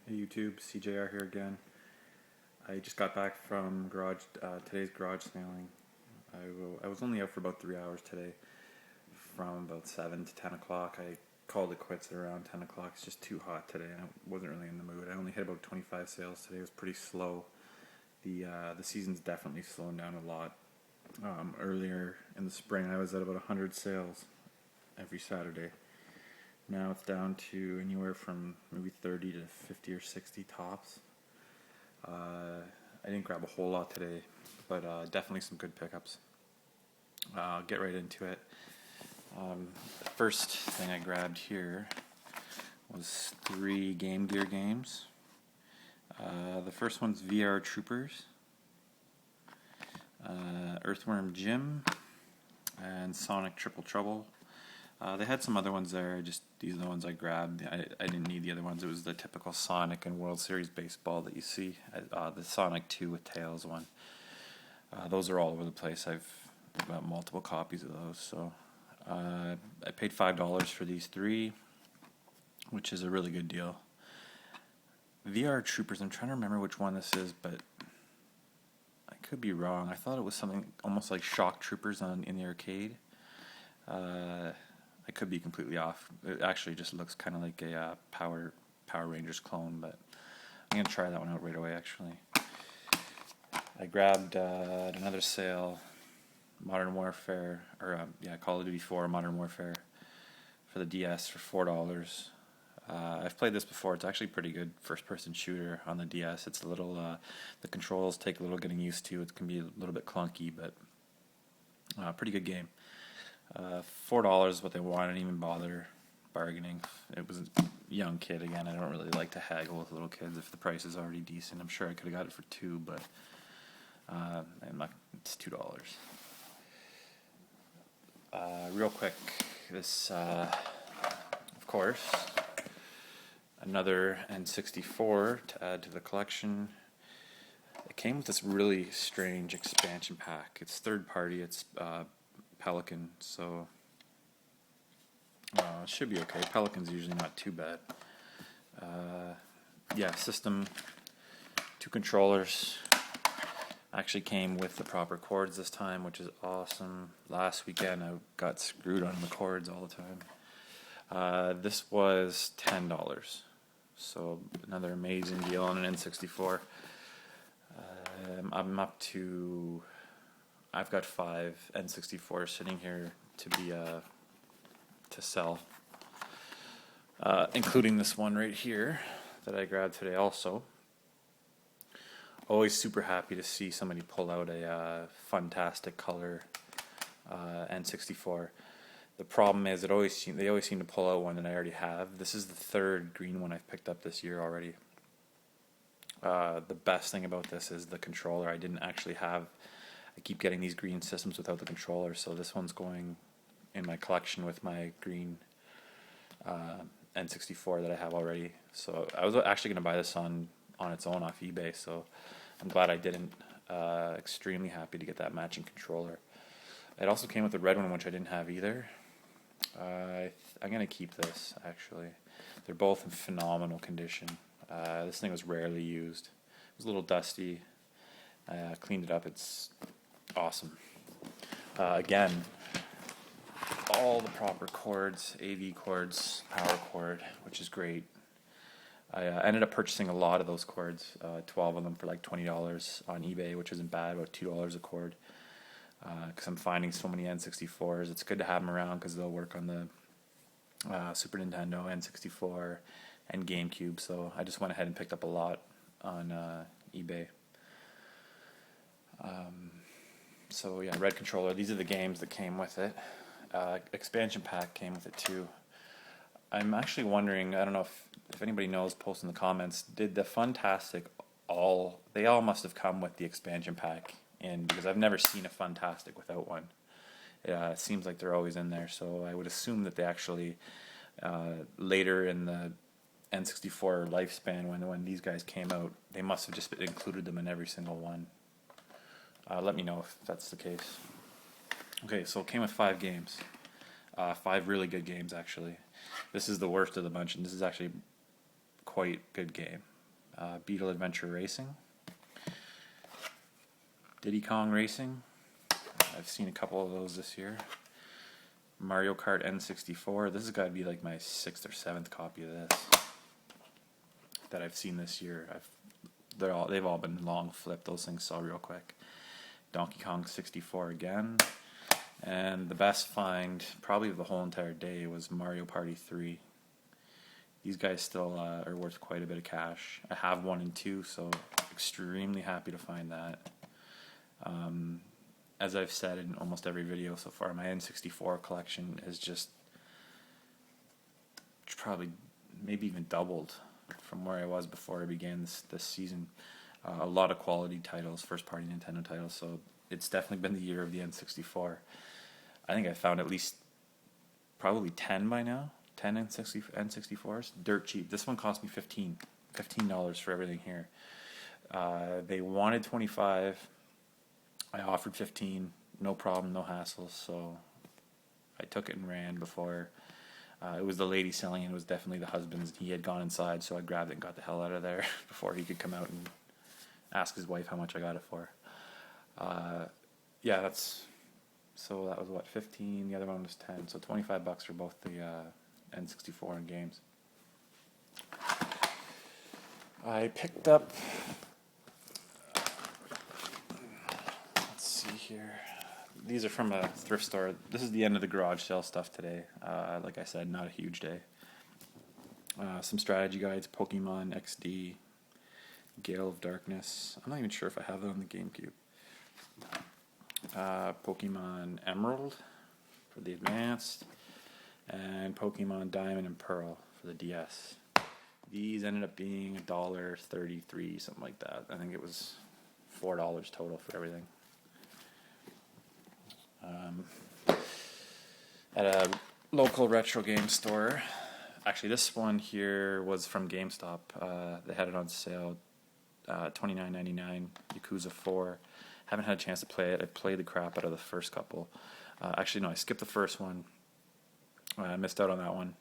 Hey YouTube, CJR here again. I just got back from today's garage sailing. I was only out for about 3 hours today, from about 7 to 10 o'clock. I called it quits at around 10 o'clock. It's just too hot today, and I wasn't really in the mood. I only hit about 25 sails today. It was pretty slow. The season's definitely slowing down a lot. Earlier in the spring, I was at about 100 sails every Saturday. Now it's down to anywhere from maybe 30 to 50 or 60 tops. I didn't grab a whole lot today, but definitely some good pickups. I'll get right into it. The first thing I grabbed here was 3 Game Gear games. The first one's VR Troopers, Earthworm Jim, and Sonic Triple Trouble. They had some other ones there. These are the ones I grabbed. I didn't need the other ones. It was the typical Sonic and World Series baseball that you see. The Sonic 2 with Tails one. Those are all over the place. I've got multiple copies of those. So I paid $5 for these 3, which is a really good deal. VR Troopers. I'm trying to remember which one this is, but I could be wrong. I thought it was something almost like Shock Troopers in the arcade. I could be completely off. It actually just looks kind of like a Power Rangers clone, but I'm going to try that one out right away, actually. I grabbed at another sale Modern Warfare, Call of Duty 4 Modern Warfare for the DS for $4. I've played this before. It's actually a pretty good first-person shooter on the DS. It's a little, the controls take a little getting used to. It can be a little bit clunky, but pretty good game. $4 is what they want. I didn't even bother bargaining. It was a young kid again. I don't really like to haggle with little kids if the price is already decent. I'm sure I could have got it for $2, but it's $2. Real quick, this of course another N64 to add to the collection. It came with this really strange expansion pack. It's third party. It's Pelican, so it should be okay. Pelican's usually not too bad. System, 2 controllers. Actually came with the proper cords this time, which is awesome. Last weekend I got screwed on the cords all the time. This was $10, so another amazing deal on an N64. I'm up to... I've got 5 N64s sitting here to be to sell, including this one right here that I grabbed today. Also, always super happy to see somebody pull out a fantastic color N64. The problem is they always seem to pull out one that I already have. This is the 3rd green one I've picked up this year already. The best thing about this is the controller. I didn't actually have. I keep getting these green systems without the controller, so this one's going in my collection with my green N64 that I have already. So I was actually going to buy this on its own off eBay, so I'm glad I didn't. Extremely happy to get that matching controller. It also came with a red one, which I didn't have either. I'm going to keep this, actually. They're both in phenomenal condition. This thing was rarely used. It was a little dusty. I cleaned it up. It's awesome. Again, all the proper cords, AV cords, power cord, which is great. I ended up purchasing a lot of those cords, 12 of them for like $20 on eBay, which isn't bad, about $2 a cord. Because I'm finding so many N64s. It's good to have them around because they'll work on the Super Nintendo, N64, and GameCube. So I just went ahead and picked up a lot on eBay. Red controller. These are the games that came with it. Expansion pack came with it too. I'm actually wondering, I don't know if anybody knows, post in the comments, did the Funtastic they all must have come with the expansion pack in, because I've never seen a Funtastic without one. It seems like they're always in there, so I would assume that they actually, later in the N64 lifespan, when these guys came out, they must have just included them in every single one. Let me know if that's the case. Okay, so it came with 5 games. 5 really good games, actually. This is the worst of the bunch, and this is actually quite a good game. Beetle Adventure Racing, Diddy Kong Racing. I've seen a couple of those this year. Mario Kart N64. This has got to be like my 6th or 7th copy of this that I've seen this year. They've all been long flipped. Those things sell real quick. Donkey Kong 64 again. And the best find, probably of the whole entire day, was Mario Party 3. These guys still are worth quite a bit of cash. I have 1 and 2, so extremely happy to find that. As I've said in almost every video so far, my N64 collection is just probably maybe even doubled from where I was before I began this season. A lot of quality titles, first-party Nintendo titles, so it's definitely been the year of the N64. I think I found at least probably 10 by now. 10 N64s. Dirt cheap. This one cost me $15 for everything here. They wanted 25. I offered 15. No problem, no hassle. So I took it and ran before. It was the lady selling it. It was definitely the husband's. He had gone inside, so I grabbed it and got the hell out of there before he could come out and ask his wife how much I got it for. Yeah, so that was what, 15, the other one was 10, so $25 for both the N64 and games. I picked up, let's see here, these are from a thrift store. This is the end of the garage sale stuff today. Like I said, not a huge day. Some strategy guides, Pokemon XD, Gale of Darkness. I'm not even sure if I have that on the GameCube. Pokemon Emerald for the Advanced, and Pokemon Diamond and Pearl for the DS. These ended up being $1.33, something like that. I think it was $4 total for everything. At a local retro game store. Actually, this one here was from GameStop. They had it on sale, $29.99. Yakuza 4. Haven't had a chance to play it. I played the crap out of the first couple. Actually, no, I skipped the first one. I missed out on that one.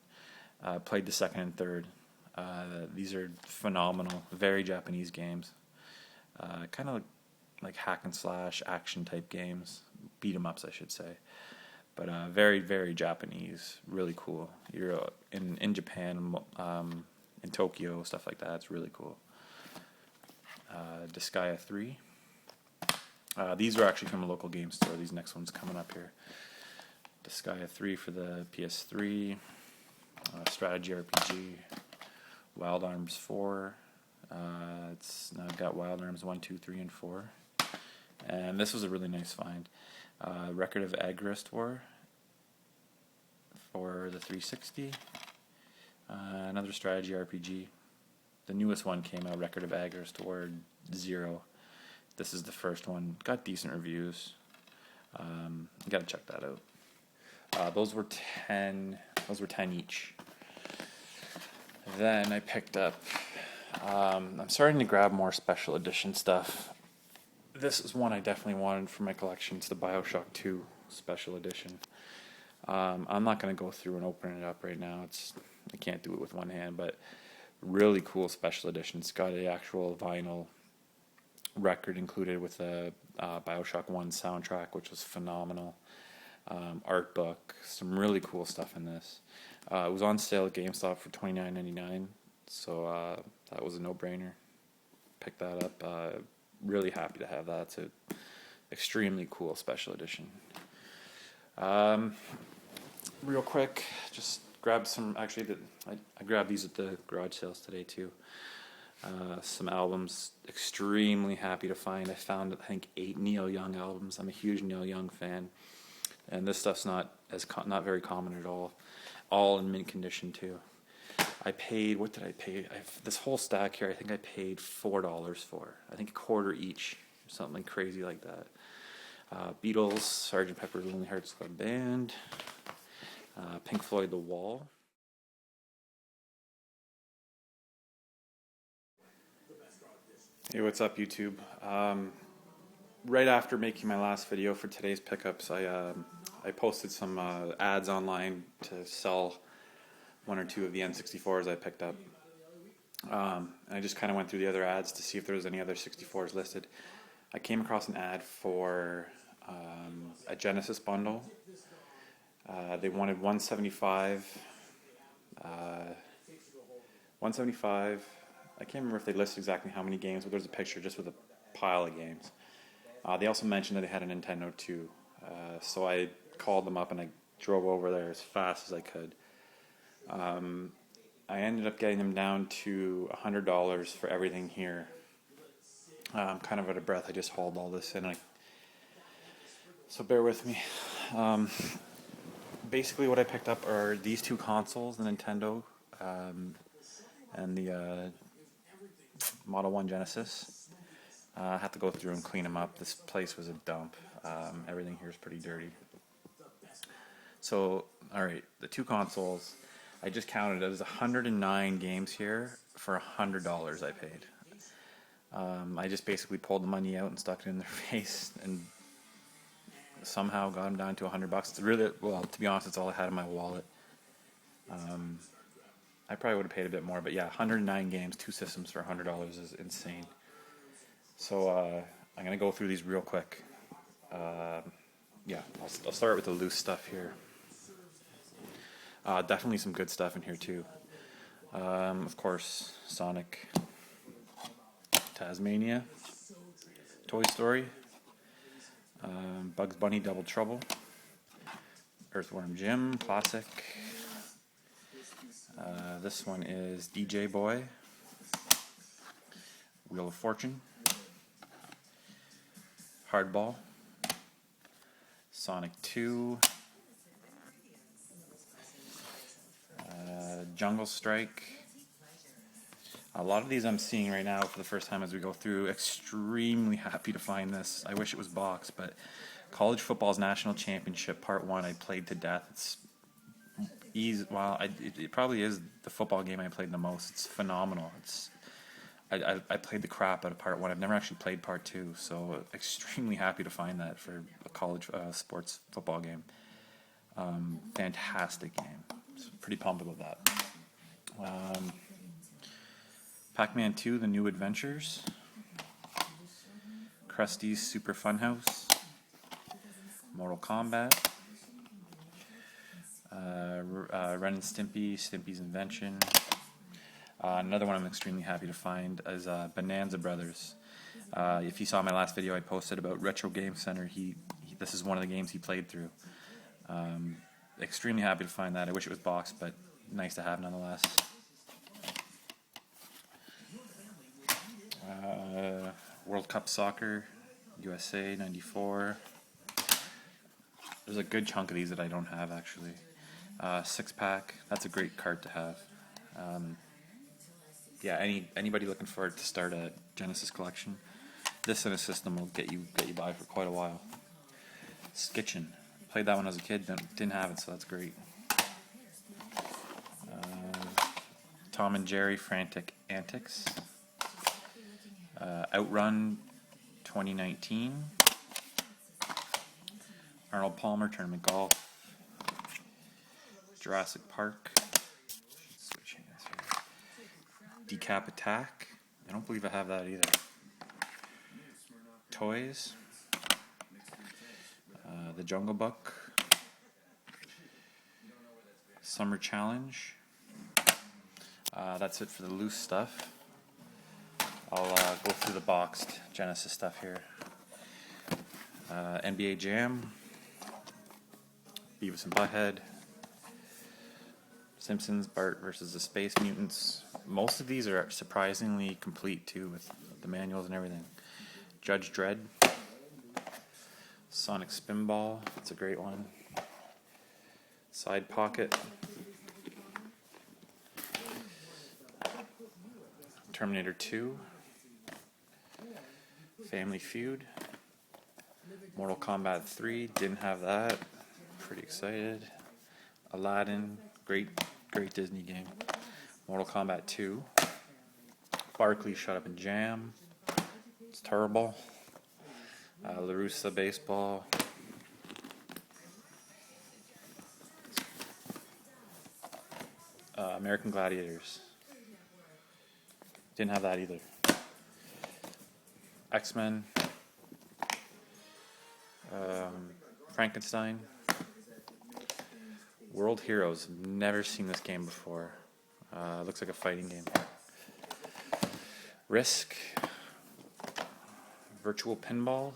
Played the second and third. These are phenomenal, very Japanese games. Kind of like hack and slash action type games, beat 'em ups, I should say. But very, very Japanese, really cool. You're in Japan, in Tokyo, stuff like that. It's really cool. Disgaea 3. These are actually from a local game store. These next ones coming up here. Disgaea 3 for the PS3. Strategy RPG. Wild Arms 4. Now I've got Wild Arms 1, 2, 3, and 4. And this was a really nice find. Record of Agrest War for the 360. Another strategy RPG. The newest one came out, Record of Agrest War 0. This is the first one. Got decent reviews. You gotta check that out. Those were 10 each. Then I picked up, I'm starting to grab more special edition stuff. This is one I definitely wanted for my collection. It's the BioShock 2 special edition. I'm not going to go through and open it up right now. I can't do it with one hand, but really cool special edition. It's got an actual vinyl record included with a BioShock 1 soundtrack, which was phenomenal. Art book, some really cool stuff in this. It was on sale at GameStop for $29.99, so that was a no-brainer. Picked that up. Really happy to have that. It's an extremely cool special edition. Real quick, just grab some. Actually, I grabbed these at the garage sales today too. Some albums. Extremely happy to find. I found, I think, 8 Neil Young albums. I'm a huge Neil Young fan, and this stuff's not very common at all. All in mint condition too. I paid, what did I pay? This whole stack here, I think I paid $4 for. I think a quarter each, or something crazy like that. Beatles, Sgt. Pepper's Lonely Hearts Club Band, Pink Floyd, The Wall. Hey, what's up, YouTube? Right after making my last video for today's pickups, I posted some ads online to sell 1 or 2 of the N64s I picked up. And I just kind of went through the other ads to see if there was any other 64s listed. I came across an ad for a Genesis bundle. They wanted 175. 175. I can't remember if they listed exactly how many games, but there's a picture just with a pile of games. They also mentioned that they had a Nintendo too. So I called them up and I drove over there as fast as I could. I ended up getting them down to $100 for everything here. I'm kind of out of breath. I just hauled all this in. So bear with me. Basically what I picked up are these two consoles, the Nintendo and the Model 1 Genesis. I have to go through and clean them up. This place was a dump. Everything here is pretty dirty. So, alright, the two consoles, I just counted. It was 109 games here for $100 I paid. I just basically pulled the money out and stuck it in their face and somehow got them down to $100. It's really, well, to be honest, it's all I had in my wallet. I probably would have paid a bit more, but yeah, 109 games, two systems for $100 is insane. So I'm going to go through these real quick. Yeah, I'll start with the loose stuff here. Definitely some good stuff in here too. Of course, Sonic, Tasmania, Toy Story, Bugs Bunny Double Trouble, Earthworm Jim, classic. This one is DJ Boy, Wheel of Fortune, Hardball, Sonic 2, Jungle Strike. A lot of these I'm seeing right now for the first time as we go through. Extremely happy to find this. I wish it was boxed, but College Football's National Championship Part 1 I played to death. It's easy. Well, it probably is the football game I played the most. It's phenomenal. I played the crap out of Part 1. I've never actually played Part 2, so extremely happy to find that for a college sports football game. Fantastic game. So pretty pumped about that. Pac-Man 2, The New Adventures, Krusty's Super Funhouse, Mortal Kombat, Ren and Stimpy, Stimpy's Invention. Another one I'm extremely happy to find is Bonanza Brothers. If you saw my last video I posted about Retro Game Center, this is one of the games he played through. Extremely happy to find that. I wish it was boxed, but nice to have nonetheless. World Cup Soccer, USA 94. There's a good chunk of these that I don't have actually. Six pack, that's a great card to have. Yeah, anybody looking forward to start a Genesis collection, this in a system will get you by for quite a while. Skitchin', played that one as a kid, didn't have it, so that's great. Tom and Jerry Frantic Antics. Outrun 2019, Arnold Palmer Tournament Golf, Jurassic Park, switch hands here. Decap Attack, I don't believe I have that either. Toys, The Jungle Book, Summer Challenge. That's it for the loose stuff. I'll go through the boxed Genesis stuff here. NBA Jam, Beavis and Butthead, Simpsons, Bart versus the Space Mutants. Most of these are surprisingly complete too, with the manuals and everything. Judge Dredd, Sonic Spinball, that's a great one. Side Pocket, Terminator 2, Family Feud, Mortal Kombat 3, didn't have that, pretty excited. Aladdin, great Disney game. Mortal Kombat 2, Barkley Shut Up and Jam, it's terrible. LaRussa Baseball, American Gladiators, Didn't have that either. X-Men. Frankenstein. World Heroes. Never seen this game before. Looks like a fighting game. Risk. Virtual Pinball.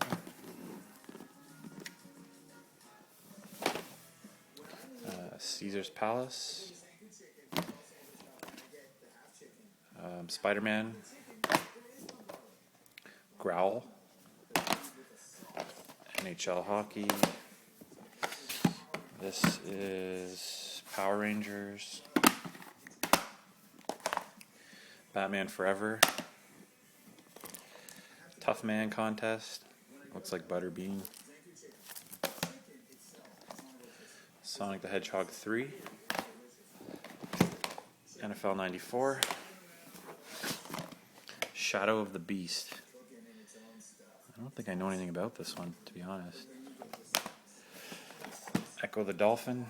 Caesar's Palace. Spider-Man. Growl. NHL Hockey. This is Power Rangers. Batman Forever. Tough Man Contest. Looks like Butterbean. Sonic the Hedgehog 3. NFL 94. Shadow of the Beast. I don't think I know anything about this one, to be honest. Echo the Dolphin.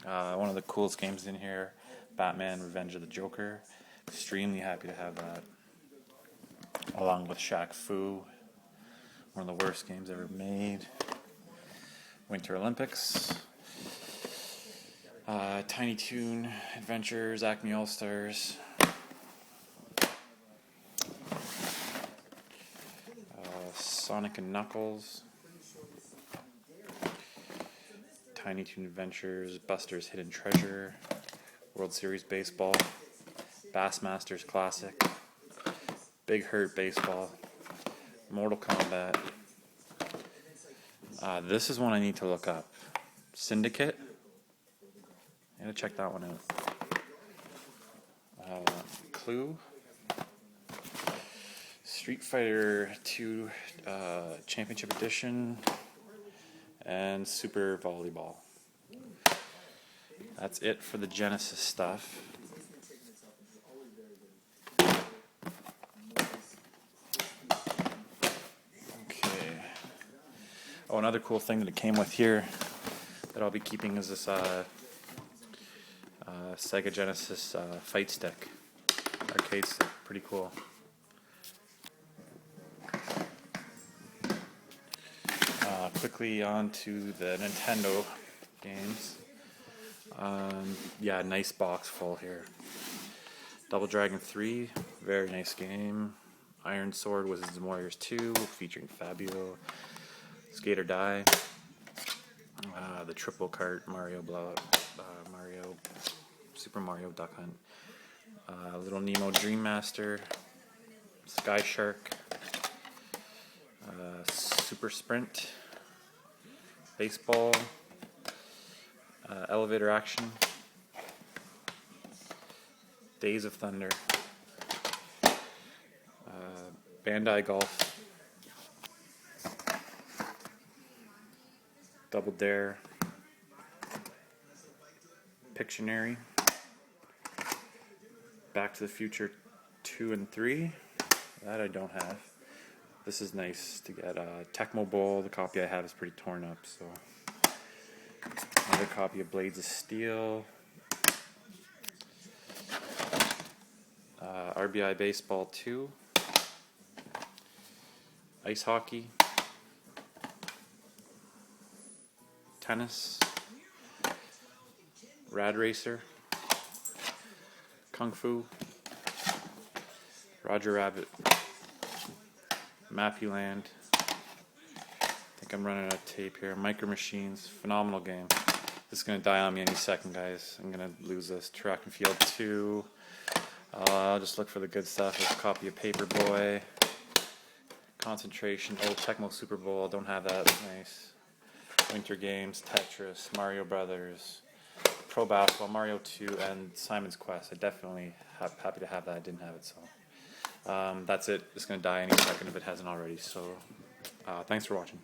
One of the coolest games in here. Batman Revenge of the Joker. Extremely happy to have that. Along with Shaq Fu. One of the worst games ever made. Winter Olympics. Tiny Toon Adventures, Acme All-Stars. Sonic and Knuckles. Tiny Toon Adventures, Buster's Hidden Treasure. World Series Baseball. Bassmasters Classic. Big Hurt Baseball. Mortal Kombat. This is one I need to look up. Syndicate. I gotta check that one out. Clue. Street Fighter 2 Championship Edition. And Super Volleyball. That's it for the Genesis stuff. Okay. Oh, another cool thing that it came with here that I'll be keeping is this Sega Genesis fight stick, arcade stick. Pretty cool. Quickly on to the Nintendo games. Yeah, nice box full here. Double Dragon 3, very nice game. Iron Sword Wizards and Warriors 2, featuring Fabio. Skate or Die. The Triple Cart Mario Super Mario Duck Hunt. Little Nemo Dream Master. Sky Shark. Super Sprint. Baseball. Elevator Action. Days of Thunder. Bandai Golf. Double Dare. Pictionary. Back to the Future 2 and 3. That I don't have. This is nice to get. Tecmo Bowl, the copy I have is pretty torn up, so. Another copy of Blades of Steel. RBI Baseball 2. Ice Hockey. Tennis. Rad Racer. Kung Fu. Roger Rabbit. Mapuland. I think I'm running out of tape here. Micro Machines. Phenomenal game. This is going to die on me any second, guys. I'm going to lose this. Track and Field 2. I'll just look for the good stuff. There's a copy of Paperboy. Concentration. Old Tecmo Super Bowl. Don't have that. That's nice. Winter Games. Tetris. Mario Brothers. Pro Basketball. Mario 2. And Simon's Quest. I definitely happy to have that. I didn't have it, so. That's it. It's going to die any second if it hasn't already. So, thanks for watching.